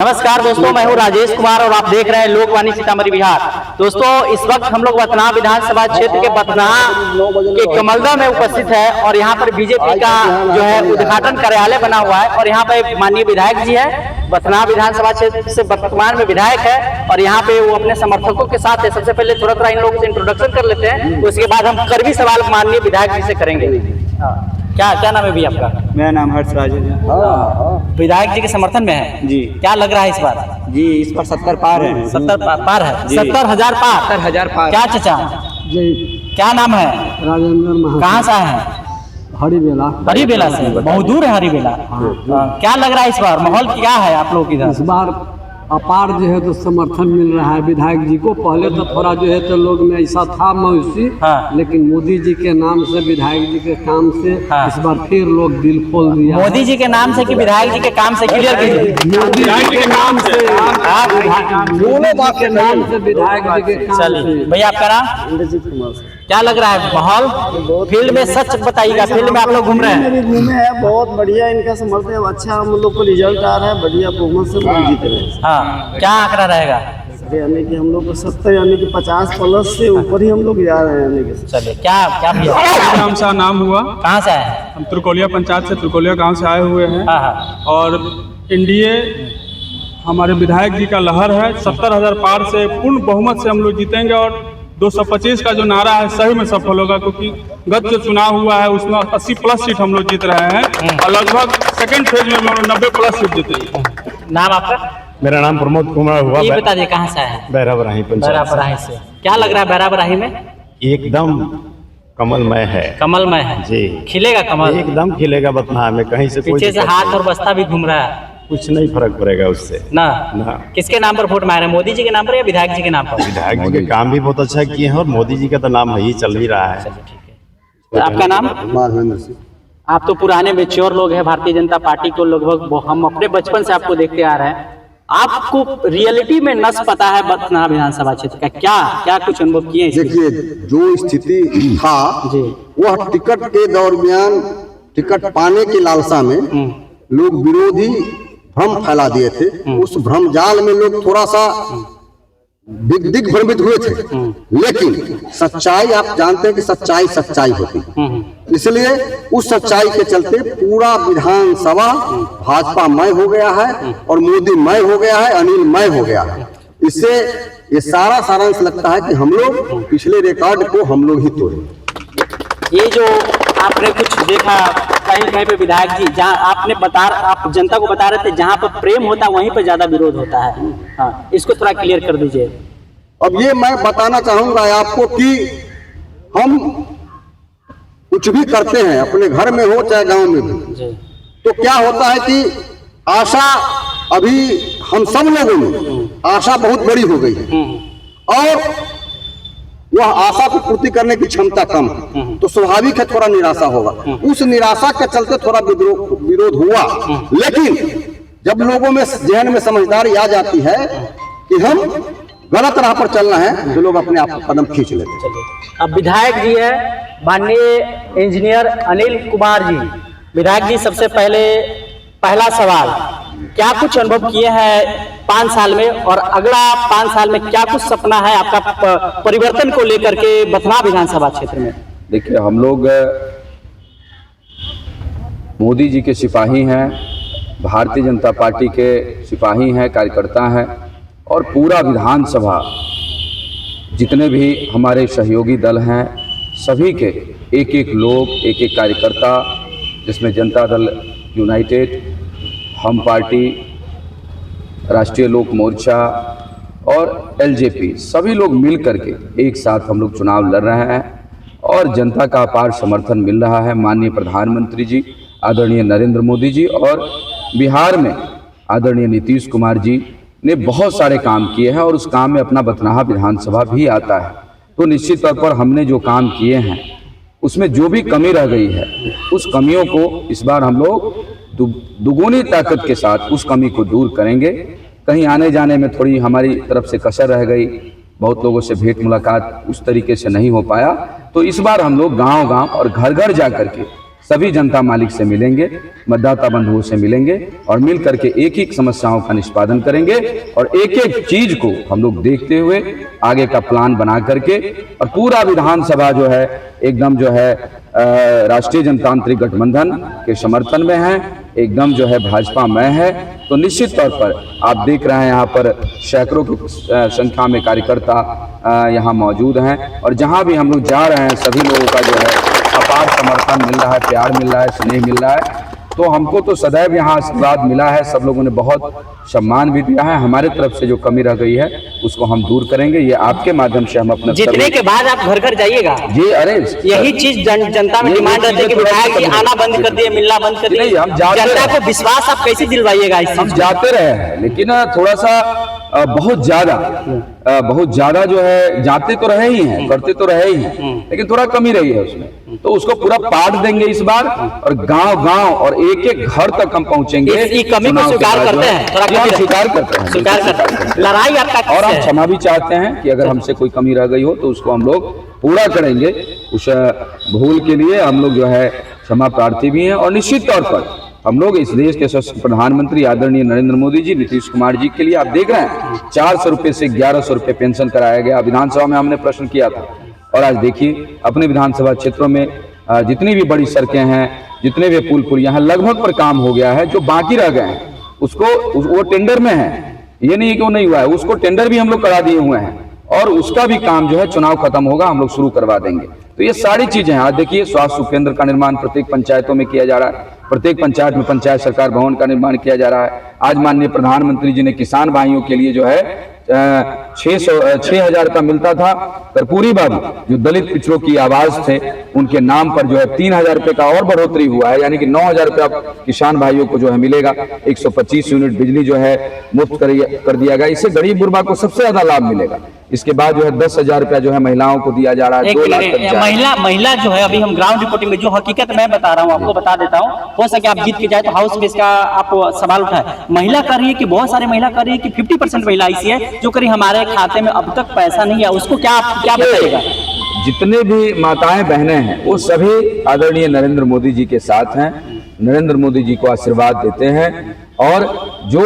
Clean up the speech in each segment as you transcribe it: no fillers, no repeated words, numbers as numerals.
नमस्कार दोस्तों, मैं हूं राजेश कुमार और आप देख रहे हैं लोकवाणी सीतामढ़ी बिहार। दोस्तों, इस वक्त हम लोग बथनाहा विधानसभा क्षेत्र के बथनाहा के कमलदा में उपस्थित है और यहां पर बीजेपी का जो है उद्घाटन कार्यालय बना हुआ है और यहां पर माननीय विधायक जी है, बथनाहा विधानसभा क्षेत्र से वर्तमान में विधायक है और यहाँ पे वो अपने समर्थकों के साथ है। सबसे पहले थोड़ा इन लोगों से इंट्रोडक्शन कर लेते हैं, उसके बाद हम करवी सवाल माननीय विधायक जी से करेंगे। क्या नाम है भैया आपका? मेरा नाम हर्षराज है। विधायक जी के समर्थन में है जी। क्या लग रहा है इस बार? जी इस पर 70 पार है। 70 पार है। 70,000 पार। 70,000 पार। क्या चाचा जी, क्या नाम है? राजेंद्र महाराज। कहाँ से है? हरिबेला से। बहुत दूर है हरिबेला। क्या लग रहा है इस बार माहौल क्या है आप लोग इधर? इस बार अपार जो है तो समर्थन मिल रहा है विधायक जी को। पहले तो थोड़ा जो है तो लोग में ऐसा था मौसी, लेकिन मोदी जी के नाम से, विधायक जी के काम से इस बार फिर लोग दिल खोल दिया। मोदी जी के नाम से कि विधायक जी के काम से? क्लियर कीजिए। मोदी जी के नाम से, दोनों बात के नाम से, विधायक जी के काम से। भैया आपका नाम? क्या लग रहा है माहौल फील्ड में? सच बताइएगा, फील्ड में आप लोग घूम रहे हैं? घूमे हैं, बहुत बढ़िया इनका समर्थन अच्छा हम लोग को रिजल्ट आ रहा है, बढ़िया बहुमत से लोग जीत रहे हैं। हाँ, क्या आंकड़ा रहेगा? यानी कि हम लोग को 70 यानी कि 50 प्लस से ऊपर ही हम लोग जा रहे हैं। यानी कि चलिए, क्या राम सा नाम हुआ। कहाँ से आए? हम त्रिकोलिया पंचायत से, त्रिकोलिया गांव से आए हुए हैं। और एनडीए हमारे विधायक जी का लहर है। 70,000 पार से पूर्ण बहुमत से हम लोग जीतेंगे और 225 का जो नारा है सही में सफल होगा, क्योंकि गत जो चुनाव हुआ है उसमें 80 प्लस सीट हम लोग जीत रहे हैं और लगभग सेकंड फेज में हम लोग 90 प्लस सीट जीतेंगे। नाम आपका? मेरा नाम प्रमोद कुमार हुआ। ये बता दिए कहाँ से आए? बैराबराही पंचायत। बैराबराही से। क्या लग रहा है बैराबराही में? एकदम कमलमय है। कमलमय है जी। खिलेगा कमल? एकदम खिलेगा बथनाहा में, कहीं से पीछे से हाथ और बस्ता भी घूम रहा है। कुछ नहीं फर्क पड़ेगा उससे ना। किसके नाम पर वोट मारे? मोदी जी के नाम पर या विधायक जी के नाम पर? विधायक जी के काम भी बहुत अच्छा किए हैं और मोदी जी का तो नाम ही चल ही रहा है। ठीक है। तो आपका नाम? माधवेंद्र सिंह। आप तो पुराने मैच्योर लोग हैं भारतीय जनता पार्टी को, लगभग हम अपने बचपन से आपको देखते आ रहे हैं। आपको रियलिटी में नस पता है बथनाहा विधानसभा क्षेत्र का? क्या कुछ अनुभव किए? देखिए, जो स्थिति था वह टिकट के दरमियान, टिकट पाने की लालसा में लोग विरोधी भ्रम फैला दिए थे। उस भ्रम जाल में लोग थोड़ा सा दिग्भ्रमित हुए थे, लेकिन सच्चाई आप जानते हैं कि सच्चाई होती है। इसलिए उस सच्चाई के चलते पूरा विधानसभा भाजपा मय हो गया है और मोदी मय हो गया है, अनिल मय हो गया है। इससे ये सारा सारांश लगता है कि हम लोग पिछले रिकॉर्ड को हम लोग ही तोड़े। ये जो आपने कुछ देखा कहीं पे विधायक जी, जहाँ आप जनता को बता रहे थे जहाँ पर प्रेम होता है वहीं पर ज्यादा विरोध होता है। हाँ, इसको थोड़ा क्लियर कर दीजिए। अब ये मैं बताना चाहूंगा आपको कि हम कुछ भी करते हैं, अपने घर में हो चाहे गांव में भी, तो क्या होता है कि आशा, अभी हम सब लोगों में आशा बहुत बड़ी हो गई है और वह आशा को पूर्ति करने की क्षमता कम है, तो स्वाभाविक है थोड़ा निराशा होगा। उस निराशा के चलते थोड़ा विरोध हुआ, लेकिन जब लोगों में जहन में समझदारी आ जाती है कि हम गलत राह पर चलना है, तो लोग अपने आप कदम खींच लेते हैं। अब विधायक जी है माननीय इंजीनियर अनिल कुमार जी। विधायक जी, सबसे पहला सवाल, क्या कुछ अनुभव किए हैं 5 साल में और अगला 5 साल में क्या कुछ सपना है आपका परिवर्तन को लेकर के बथनाहा विधानसभा क्षेत्र में? देखिए, हम लोग मोदी जी के सिपाही हैं, भारतीय जनता पार्टी के सिपाही हैं, कार्यकर्ता हैं और पूरा विधानसभा जितने भी हमारे सहयोगी दल हैं सभी के एक लोग, एक कार्यकर्ता, जिसमें जनता दल यूनाइटेड, हम पार्टी, राष्ट्रीय लोक मोर्चा और एलजेपी, सभी लोग मिल करके एक साथ हम लोग चुनाव लड़ रहे हैं और जनता का अपार समर्थन मिल रहा है। माननीय प्रधानमंत्री जी आदरणीय नरेंद्र मोदी जी और बिहार में आदरणीय नीतीश कुमार जी ने बहुत सारे काम किए हैं और उस काम में अपना बथनाहा विधानसभा भी आता है। तो निश्चित तौर पर हमने जो काम किए हैं उसमें जो भी कमी रह गई है उस कमियों को इस बार हम लोग दुगुनी ताकत के साथ उस कमी को दूर करेंगे। कहीं आने जाने में थोड़ी हमारी तरफ से कसर रह गई, बहुत लोगों से भेंट मुलाकात उस तरीके से नहीं हो पाया, तो इस बार हम लोग गांव-गांव और घर-घर जा करके सभी जनता मालिक से मिलेंगे, मतदाता बंधुओं से मिलेंगे और मिल करके एक एक समस्याओं का निष्पादन करेंगे और एक एक चीज को हम लोग देखते हुए आगे का प्लान बना करके और पूरा विधानसभा जो है एकदम जो है राष्ट्रीय जनतांत्रिक गठबंधन के समर्थन में है, एकदम जो है भाजपा में है। तो निश्चित तौर पर आप देख रहे हैं यहाँ पर सैकड़ों की संख्या में कार्यकर्ता यहाँ मौजूद हैं और जहाँ भी हम लोग जा रहे हैं सभी लोगों का जो है अपार समर्थन मिल रहा है, प्यार मिल रहा है, स्नेह मिल रहा है। तो हमको तो सदैव यहाँ आशीर्वाद मिला है, सब लोगों ने बहुत सम्मान भी दिया है। हमारे तरफ से जो कमी रह गई है उसको हम दूर करेंगे। ये आपके माध्यम से हम अपने जीतने के बाद आप घर घर जाइएगा जी। अरे यही चीज जनता में डिमांड रहती है कि विधायक जी आना बंद कर दिए, मिलना बंद कर दिए। जनता को विश्वास आप कैसे दिलवाइएगा? हम जाते रहे हैं लेकिन थोड़ा सा बहुत ज्यादा जो है जाते तो रहे ही हैं, करते तो रहे ही हैं, लेकिन थोड़ा कमी रही है उसमें। तो उसको पूरा पाठ देंगे इस बार और गांव-गांव और एक एक घर तक हम पहुंचेंगे। इस कमी को स्वीकार करते हैं, स्वीकार करते हैं। लड़ाई आपका और हम क्षमा भी चाहते हैं कि अगर हमसे कोई कमी रह गई हो तो उसको हम लोग पूरा करेंगे। उस भूल के लिए हम लोग जो है क्षमा प्रार्थी भी हैं और निश्चित तौर पर हम लोग इस देश के यशस्वी प्रधानमंत्री आदरणीय नरेंद्र मोदी जी, नीतीश कुमार जी के लिए आप देख रहे हैं 400 रुपये से 1100 रुपये पेंशन कराया गया। विधानसभा में हमने प्रश्न किया था और आज देखिए अपने विधानसभा क्षेत्रों में जितनी भी बड़ी सड़कें हैं, जितने भी पुल पुलिया हैं, लगभग पर काम हो गया है। जो बाकी रह गए हैं उसको वो टेंडर में है, ये नहीं कि वो नहीं हुआ है, उसको टेंडर भी हम लोग करा दिए हुए हैं और उसका भी काम जो है चुनाव खत्म होगा हम लोग शुरू करवा देंगे। तो ये सारी चीजें हैं। आज देखिए स्वास्थ्य उपकेंद्र का निर्माण प्रत्येक पंचायतों में किया जा रहा है, प्रत्येक पंचायत में पंचायत सरकार भवन का निर्माण किया जा रहा है। आज माननीय प्रधानमंत्री जी ने किसान भाइयों के लिए जो है 6,000 का मिलता था कर्पूरी बाबू जो दलित पिछड़ों की आवाज थे उनके नाम पर जो है 3,000 रुपये का और बढ़ोतरी हुआ है, यानी कि 9,000 रुपया किसान भाइयों को जो है मिलेगा। 125 यूनिट बिजली जो है मुफ्त कर दिया गया, इससे गरीब गुरबा को सबसे ज्यादा लाभ मिलेगा। इसके बाद जो है 10,000 रुपया जो है महिलाओं को दिया जा रहा है। 2 लाख तक महिला जो है अभी हम ग्राउंड रिपोर्टिंग में जो हकीकत मैं बता रहा हूँ आपको बता देता हूँ, हो सके आप जीत के जाए तो हाउस में इसका आप सवाल उठाए। महिला कर रही है कि बहुत सारी महिला कर रही है कि 50% महिला ऐसी है जो करी हमारे खाते में अब तक पैसा नहीं है, उसको क्या बताइएगा? जितने भी माताएं बहनें हैं वो सभी आदरणीय नरेंद्र मोदी जी के साथ हैं, नरेंद्र मोदी जी को आशीर्वाद देते हैं। और जो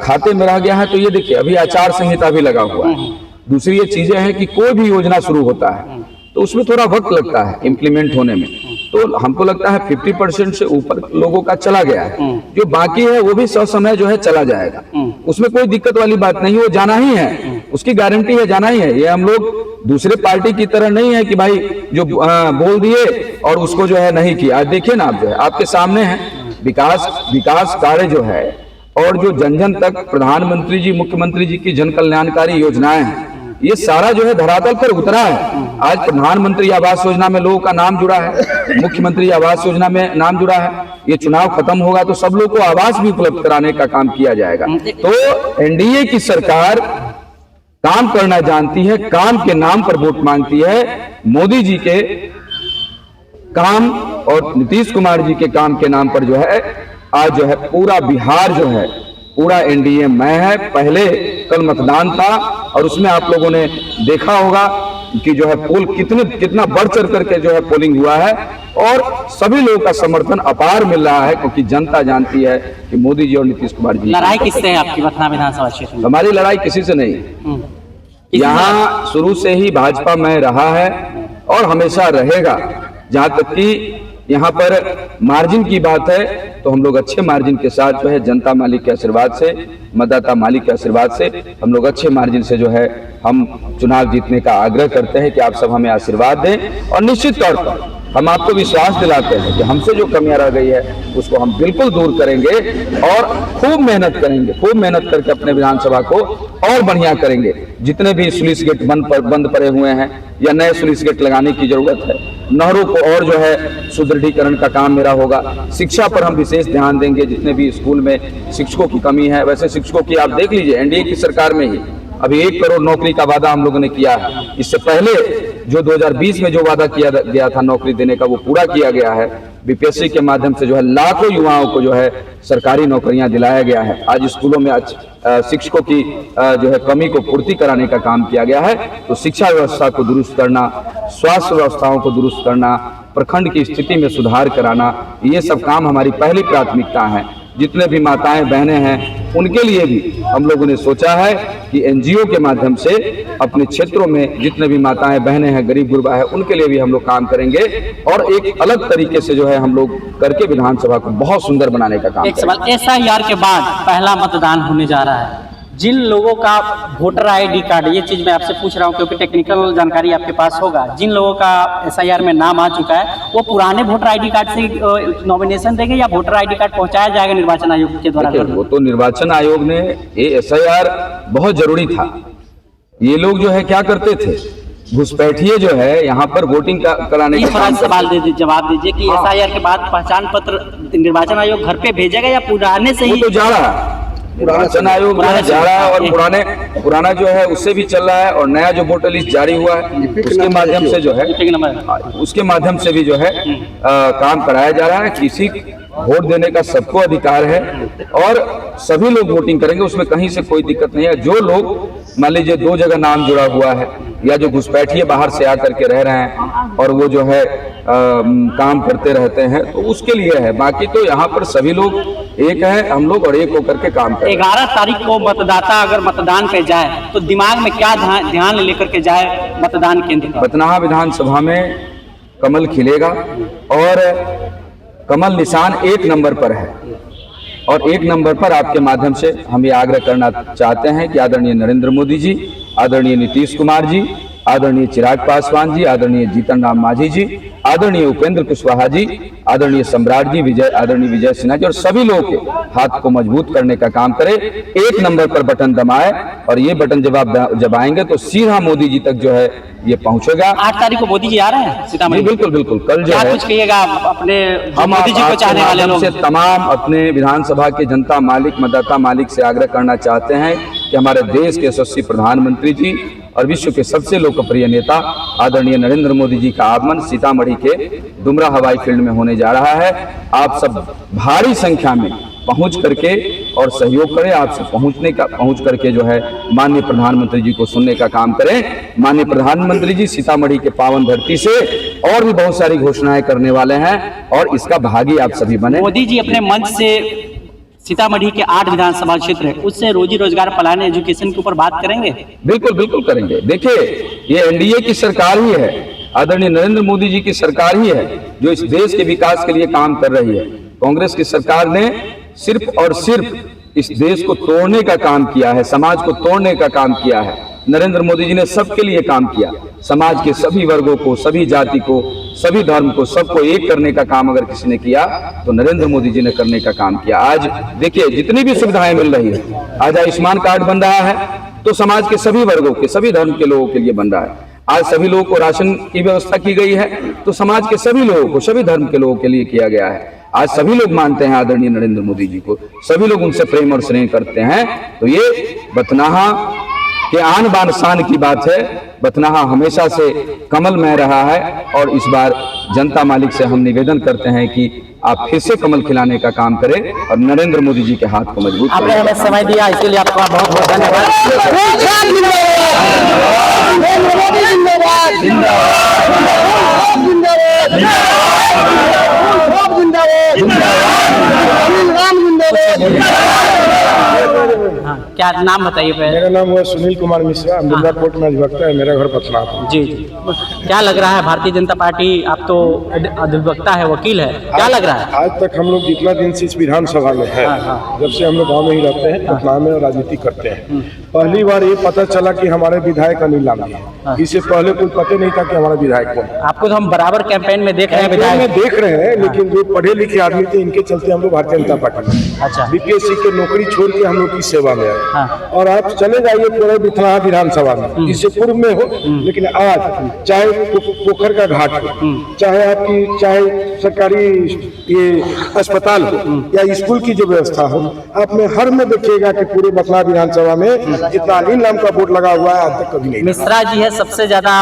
खाते में रह गया है तो ये देखिए अभी आचार संहिता भी लगा हुआ है। दूसरी ये चीजें हैं कि कोई भी योजना शुरू होता है तो उसमें थोड़ा वक्त लगता है इम्प्लीमेंट होने में। तो हमको लगता है 50% से ऊपर लोगों का चला गया है, जो बाकी है वो भी समय जो है चला जाएगा। उसमें कोई दिक्कत वाली बात नहीं, वो जाना ही है, उसकी गारंटी है, जाना ही है। ये हम लोग दूसरे पार्टी की तरह नहीं है कि भाई जो बोल दिए और उसको जो है नहीं किया। आज देखिए ना आप जो है आपके सामने है विकास कार्य जो है और जो जन जन तक प्रधानमंत्री जी मुख्यमंत्री जी की जन कल्याणकारी योजनाएं हैं, ये सारा जो है धरातल पर उतरा है। आज प्रधानमंत्री आवास योजना में लोगों का नाम जुड़ा है, मुख्यमंत्री आवास योजना में नाम जुड़ा है। ये चुनाव खत्म होगा तो सब लोग को आवास भी उपलब्ध कराने का काम किया जाएगा। तो एनडीए की सरकार काम करना जानती है, काम के नाम पर वोट मांगती है। मोदी जी के काम और नीतीश कुमार जी के काम के नाम पर जो है आज जो है पूरा बिहार जो है पूरा एनडीए में है। पहले कल मतदान था और उसमें आप लोगों ने देखा होगा कि जो है पोल कितना बढ़ चढ़ करके जो है पोलिंग हुआ है और सभी लोगों का समर्थन अपार मिल रहा है, क्योंकि जनता जानती है कि मोदी जी और नीतीश कुमार जी। लड़ाई किससे है आपकी बथना विधानसभा क्षेत्र में? हमारी लड़ाई किसी से नहीं, यहाँ शुरू से ही भाजपा में रहा है और हमेशा रहेगा। जहाँ तक कि यहाँ पर मार्जिन की बात है तो हम लोग अच्छे मार्जिन के साथ जो है जनता मालिक के आशीर्वाद से, मतदाता मालिक के आशीर्वाद से हम लोग अच्छे मार्जिन से जो है हम चुनाव जीतने का आग्रह करते हैं कि आप सब हमें आशीर्वाद दें। और निश्चित तौर पर हम आपको विश्वास दिलाते हैं कि हमसे जो कमियां रह गई है उसको हम बिल्कुल दूर करेंगे और खूब मेहनत करेंगे, खूब मेहनत करके अपने विधानसभा को और बढ़िया करेंगे। जितने भी स्लुइस गेट बंद पड़े हुए हैं या नए स्लुइस गेट लगाने की जरूरत है, नहरों को और जो है सुदृढ़ीकरण का काम मेरा होगा। शिक्षा पर हम विशेष ध्यान देंगे, जितने भी स्कूल में शिक्षकों की कमी है, वैसे शिक्षकों की आप देख लीजिए एनडीए की सरकार में ही अभी 1 करोड़ नौकरी का वादा हम लोगों ने किया है। इससे पहले जो 2020 में जो वादा किया गया था नौकरी देने का वो पूरा किया गया है। बीपीएससी के माध्यम से जो है लाखों युवाओं को जो है सरकारी नौकरियां दिलाया गया है। आज स्कूलों में शिक्षकों की जो है कमी को पूर्ति कराने का काम किया गया है। तो शिक्षा व्यवस्था को दुरुस्त करना, स्वास्थ्य व्यवस्थाओं को दुरुस्त करना, प्रखंड की स्थिति में सुधार कराना, ये सब काम हमारी पहली प्राथमिकता है। जितने भी माताएं बहनें हैं उनके लिए भी हम लोगों ने सोचा है कि एनजीओ के माध्यम से अपने क्षेत्रों में जितने भी माताएं बहनें हैं, गरीब गुरबा है, उनके लिए भी हम लोग काम करेंगे और एक अलग तरीके से जो है हम लोग करके विधानसभा को बहुत सुंदर बनाने का काम एक सवाल, एसआईआर के बाद पहला मतदान होने जा रहा है, जिन लोगों का वोटर आईडी कार्ड, ये चीज़ मैं आपसे पूछ रहा हूँ क्योंकि टेक्निकल जानकारी आपके पास होगा, जिन लोगों का एसआईआर में नाम आ चुका है वो पुराने वोटर आईडी कार्ड से नॉमिनेशन देंगे या वोटर आईडी कार्ड पहुंचाया जाएगा निर्वाचन आयोग के द्वारा? वो तो निर्वाचन आयोग ने ये एसआईआर बहुत जरूरी था। ये लोग जो है क्या करते थे, घुसपैठिए जो है यहाँ पर वोटिंग कराने का काम सवाल जवाब दीजिए कि एसआईआर के बाद पहचान पत्र निर्वाचन आयोग घर पे भेजेगा या पुराने से ही? तो जा रहा है, निर्वाचन आयोग जा रहा है और पुराना जो है उससे भी चल रहा है और नया जो वोटर लिस्ट जारी हुआ है उसके माध्यम से जो है उसके माध्यम से भी जो है काम कराया जा रहा है। किसी वोट देने का सबको अधिकार है और सभी लोग वोटिंग करेंगे, उसमें कहीं से कोई दिक्कत नहीं है। जो लोग मान लीजिए 2 जगह नाम जुड़ा हुआ है या जो घुसपैठिए बाहर से आकर के रह रहे हैं और वो जो है काम करते रहते हैं तो उसके लिए है, बाकी तो यहाँ पर सभी लोग एक है, हम लोग और एक होकर के काम करें। 11 तारीख को मतदाता अगर मतदान पे जाए तो दिमाग में क्या ध्यान लेकर के जाए मतदान केंद्र? बथनाहा विधानसभा में कमल खिलेगा और कमल निशान 1 नंबर पर है और 1 नंबर पर आपके माध्यम से हम ये आग्रह करना चाहते हैं कि आदरणीय नरेंद्र मोदी जी, आदरणीय नीतीश कुमार जी, आदरणीय चिराग पासवान जी, आदरणीय जीतन राम मांझी जी, आदरणीय उपेंद्र कुशवाहा जी, आदरणीय सम्राट जी, आदरणीय विजय सिन्हा जी और सभी लोगों के हाथ को मजबूत करने का काम करें। 1 नंबर पर बटन दबाए और ये बटन जब आप दबाएंगे तो सीधा मोदी जी तक जो है ये पहुंचेगा। 8 तारीख को मोदी जी आ रहे हैं सीतामढ़ी? बिल्कुल बिल्कुल। कल जो है कुछ कहिएगा अपने हम मोदी जी को चाहने वाले लोग से तमाम अपने विधानसभा के जनता मालिक, मतदाता मालिक से आग्रह करना चाहते हैं कि हमारे देश के यशस्वी प्रधानमंत्री जी और विश्व के सबसे लोकप्रिय नेता आदरणीय नरेंद्र मोदी जी का आगमन सीतामढ़ी के डुमरा हवाई फील्ड में होने जा रहा है। आप सब भारी संख्या में पहुंच करके और सहयोग करें, आपसे पहुंच करके जो है माननीय प्रधानमंत्री जी को सुनने का काम करें। माननीय प्रधानमंत्री जी सीतामढ़ी के पावन धरती से और भी बहुत सारी घोषणाएं करने वाले हैं और इसका भागी आप सभी बने। मोदी जी अपने मंच से सीतामढ़ी के 8 विधानसभा क्षेत्र है, उससे रोजी रोजगार पलाने, एजुकेशन के ऊपर बात करेंगे? बिल्कुल बिल्कुल करेंगे। देखिए ये एनडीए की सरकार ही है, आदरणीय नरेंद्र मोदी जी की सरकार ही है जो इस देश के विकास के लिए काम कर रही है। कांग्रेस की सरकार ने सिर्फ और सिर्फ इस देश को तोड़ने का काम किया है, समाज को तोड़ने का काम किया है। नरेंद्र मोदी जी ने सबके लिए काम किया, समाज के सभी वर्गों को, सभी जाति को, सभी धर्म को, सबको एक करने का काम अगर किसी ने किया तो नरेंद्र मोदी जी ने करने का काम किया। आज देखिए जितनी भी सुविधाएं मिल रही है, आज आयुष्मान कार्ड बन रहा है तो समाज के सभी वर्गों के, सभी धर्म के लोगों के लिए बन रहा है। आज सभी लोगों को राशन की व्यवस्था की गई है तो समाज के सभी लोगों को, सभी धर्म के लोगों के लिए किया गया है। आज सभी लोग मानते हैं आदरणीय नरेंद्र मोदी जी को, सभी लोग उनसे प्रेम और स्नेह करते हैं। तो ये बथनाहा के आन बान शान की बात है। बथनाहा हमेशा से कमल में रहा है और इस बार जनता मालिक से हम निवेदन करते हैं कि आप फिर से कमल खिलाने का काम करें और नरेंद्र मोदी जी के हाथ को मजबूत करें। आपने हमें समय दिया इसके लिए आपका बहुत बहुत धन्यवाद। क्या नाम बताइए? मेरा नाम है सुनील कुमार मिश्रा, अमृता कोर्ट में अधिवक्ता है, मेरा घर बथनाहा। जी जी। क्या लग रहा है भारतीय जनता पार्टी, आप तो अधिवक्ता है, वकील है, क्या लग रहा है? आज तक हम लोग जितना दिन से इस विधानसभा में है, जब से हम लोग गाँव में ही रहते हैं, बथनाहा में राजनीति करते हैं, पहली बार ये पता चला कि हमारे विधायक अनिल लांबी है। इससे पहले कोई पता नहीं था कि हमारा विधायक कौन है। आपको तो हम बराबर कैंपेन में देख रहे हैं, देख रहे हैं, लेकिन जो पढ़े लिखे आदमी थे इनके चलते हम लोग भारतीय जनता पार्टी में, अच्छा, बीपीएससी के नौकरी छोड़ के हम लोग की सेवा में आए। और आप चले जाइए पूरे बथनाहा विधानसभा में, इससे पूर्व में हो, लेकिन आज चाहे पोखर का घाट हो, चाहे सरकारी ये अस्पताल हो या स्कूल की जो व्यवस्था हो, आप में हर में देखिएगा कि पूरे बथनाहा विधानसभा में जितना अनिल नाम का बोर्ड लगा हुआ है आज तक कभी नहीं। मिश्रा जी है, सबसे ज्यादा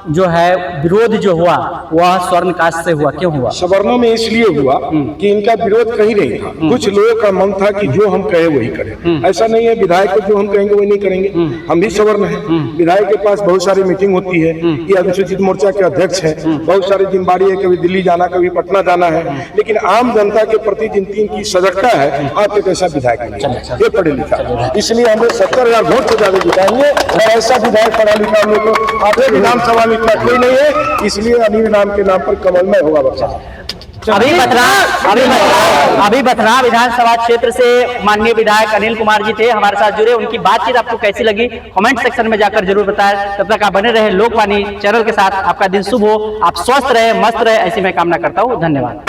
जो है विरोध जो हुआ वह स्वर्ण कास्ट से हुआ, क्यों हुआ? सवर्णों में इसलिए इसलिए हुआ कि इनका विरोध कहीं नहीं था। कुछ लोगों का मन था कि जो हम कहे वही करें। ऐसा नहीं है, विधायक को जो हम कहेंगे वही नहीं करेंगे। हम भी सवर्ण हैं। विधायक के पास बहुत सारी मीटिंग होती है, ये अनुसूचित मोर्चा के अध्यक्ष हैं, बहुत सारी जिम्मेदारी है, कभी दिल्ली जाना, कभी पटना जाना है, लेकिन आम जनता के प्रति जिनकी सजगता है, आप एक ऐसा विधायक नहीं, ये पढ़े लिखा, इसलिए हमें 70,000 वोट से ज्यादा जिताएंगे। और ऐसा विधायक पढ़ा लिखा हम लोग को आधे विधानसभा में इतना कोई नहीं है, इसलिए अनिल नाम के नाम पर कमलमय होगा बच्चा। अभी बथना विधानसभा क्षेत्र से माननीय विधायक अनिल कुमार जी थे, हमारे साथ जुड़े। उनकी बातचीत आपको कैसी लगी कमेंट सेक्शन में जाकर जरूर बताएं। तब तक आप बने रहे लोकवाणी चैनल के साथ। आपका दिन शुभ हो, आप स्वस्थ रहे, मस्त रहे, ऐसी मैं कामना करता हूँ। धन्यवाद।